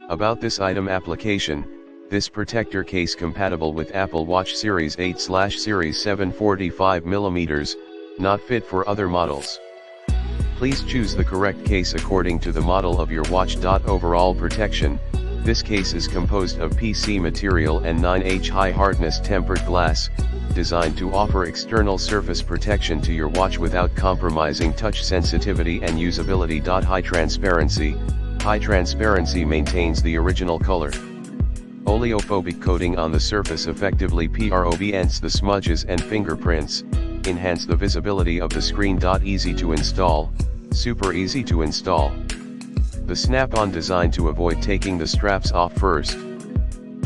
About this item application, this protector case compatible with Apple Watch Series 8/Series 745mm, not fit for other models. Please choose the correct case according to the model of your watch. Overall protection, this case is composed of PC material and 9H high hardness tempered glass, designed to offer external surface protection to your watch without compromising touch sensitivity and usability. High transparency maintains the original color. Oleophobic coating on the surface effectively prevents the smudges and fingerprints, enhance the visibility of the screen. Easy to install, super easy to install. The snap-on design to avoid taking the straps off first.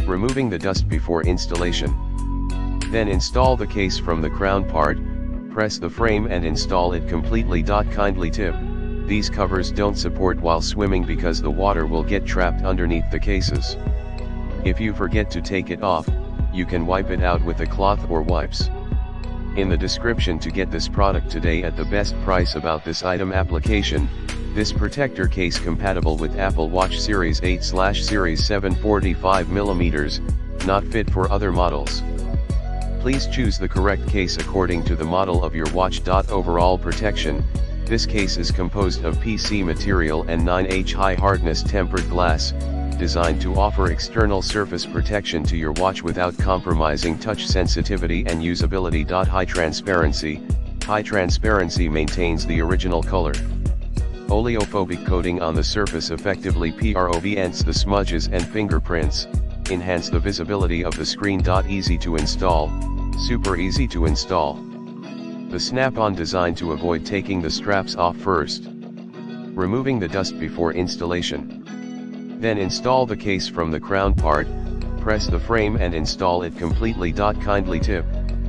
Removing the dust before installation. Then install the case from the crown part, press the frame and install it completely. Kindly tip, these covers don't support while swimming because the water will get trapped underneath the cases. If you forget to take it off, you can wipe it out with a cloth or wipes. In the description to get this product today at the best price. About this item application, this protector case compatible with Apple Watch Series 8/Series 745mm, not fit for other models. Please choose the correct case according to the model of your watch. Overall protection, this case is composed of PC material and 9H high hardness tempered glass, designed to offer external surface protection to your watch without compromising touch sensitivity and usability. High transparency maintains the original color. Oleophobic coating on the surface effectively prevents the smudges and fingerprints, enhance the visibility of the screen. Easy to install, super easy to install. The snap-on design to avoid taking the straps off first. Removing the dust before installation. Then install the case from the crown part, press the frame and install it completely. Kindly tip,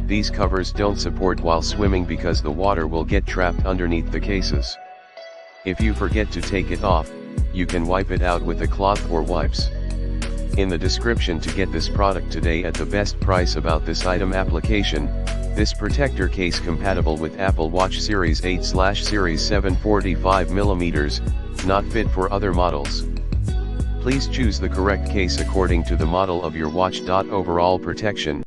these covers don't support while swimming because the water will get trapped underneath the cases. If you forget to take it off, you can wipe it out with a cloth or wipes. In the description to get this product today at the best price. About this item application, this protector case compatible with Apple Watch Series 8/Series 745mm, not fit for other models. Please choose the correct case according to the model of your watch. Overall protection,